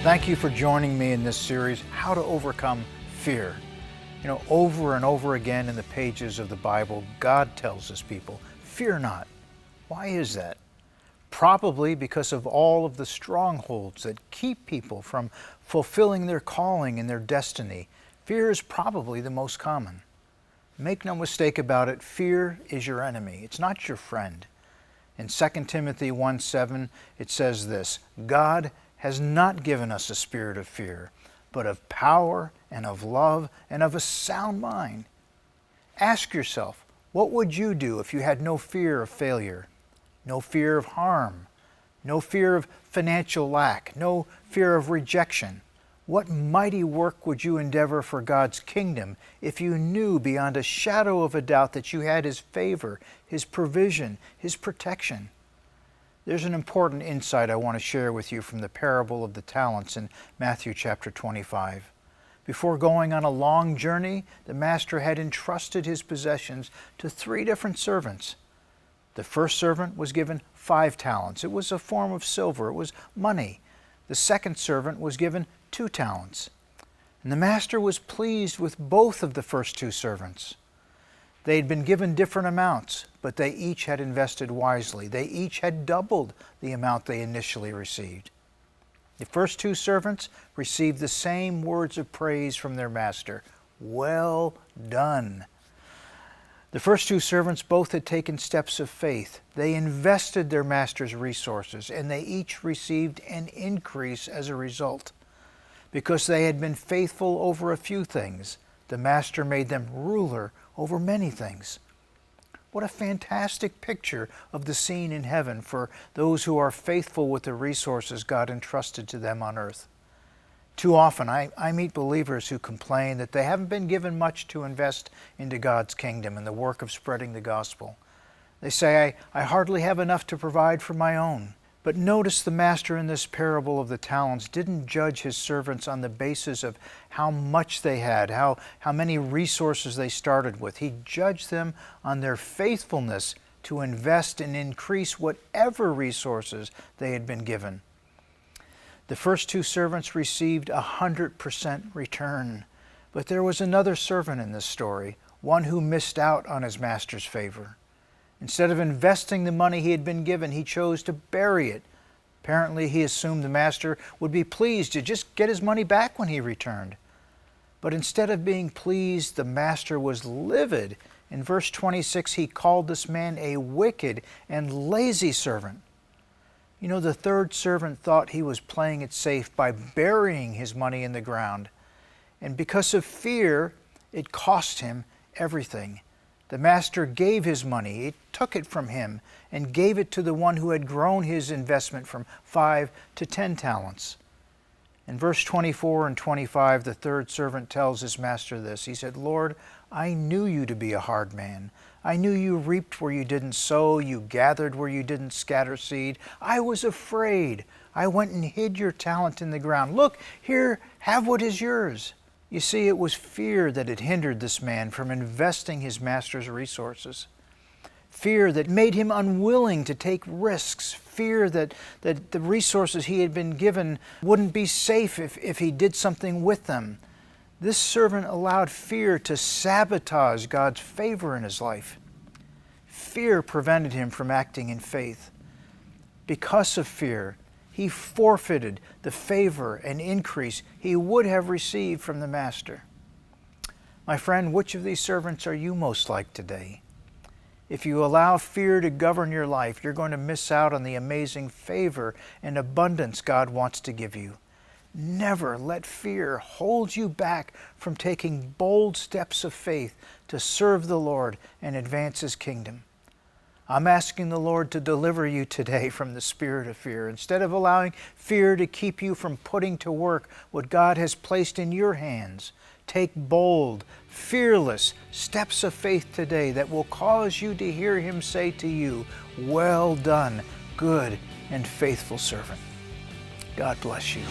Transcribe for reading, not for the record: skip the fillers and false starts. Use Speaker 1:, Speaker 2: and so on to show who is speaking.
Speaker 1: Thank you for joining me in this series, How to Overcome Fear. You know, over and over again in the pages of the Bible, God tells His people, fear not. Why is that? Probably because of all of the strongholds that keep people from fulfilling their calling and their destiny. Fear is probably the most common. Make no mistake about it, fear is your enemy. It's not your friend. In 2 Timothy 1:7, it says this, God has not given us a spirit of fear, but of power and of love and of a sound mind. Ask yourself, what would you do if you had no fear of failure, no fear of harm, no fear of financial lack, no fear of rejection? What mighty work would you endeavor for God's kingdom if you knew beyond a shadow of a doubt that you had His favor, His provision, His protection? There's an important insight I want to share with you from the parable of the talents in Matthew chapter 25. Before going on a long journey, the master had entrusted his possessions to 3 different servants. The first servant was given 5 talents. It was a form of silver. It was money. The second servant was given 2 talents. And the master was pleased with both of the first 2 servants. They had been given different amounts, but they each had invested wisely. They each had doubled the amount they initially received. The first 2 servants received the same words of praise from their master. Well done. The first 2 servants both had taken steps of faith. They invested their master's resources, and they each received an increase as a result. Because they had been faithful over a few things, the master made them ruler over many things. What a fantastic picture of the scene in heaven for those who are faithful with the resources God entrusted to them on earth. Too often I meet believers who complain that they haven't been given much to invest into God's kingdom and the work of spreading the gospel. They say, I hardly have enough to provide for my own. But notice the master in this parable of the talents didn't judge his servants on the basis of how much they had, how many resources they started with. He judged them on their faithfulness to invest and increase whatever resources they had been given. The first 2 servants received 100% return, but there was another servant in this story, one who missed out on his master's favor. Instead of investing the money he had been given, he chose to bury it. Apparently, he assumed the master would be pleased to just get his money back when he returned. But instead of being pleased, the master was livid. In verse 26, he called this man a wicked and lazy servant. You know, the third servant thought he was playing it safe by burying his money in the ground. And because of fear, it cost him everything. The master gave his money, it took it from him, and gave it to the one who had grown his investment from 5 to 10 talents. In verse 24 and 25, the third servant tells his master this. He said, Lord, I knew you to be a hard man. I knew you reaped where you didn't sow, you gathered where you didn't scatter seed. I was afraid. I went and hid your talent in the ground. Look, here, have what is yours. You see, it was fear that had hindered this man from investing his master's resources. Fear that made him unwilling to take risks. Fear that the resources he had been given wouldn't be safe if he did something with them. This servant allowed fear to sabotage God's favor in his life. Fear prevented him from acting in faith. Because of fear, he forfeited the favor and increase he would have received from the master. My friend, which of these servants are you most like today? If you allow fear to govern your life, you're going to miss out on the amazing favor and abundance God wants to give you. Never let fear hold you back from taking bold steps of faith to serve the Lord and advance His kingdom. I'm asking the Lord to deliver you today from the spirit of fear. Instead of allowing fear to keep you from putting to work what God has placed in your hands, take bold, fearless steps of faith today that will cause you to hear Him say to you, well done, good and faithful servant. God bless you.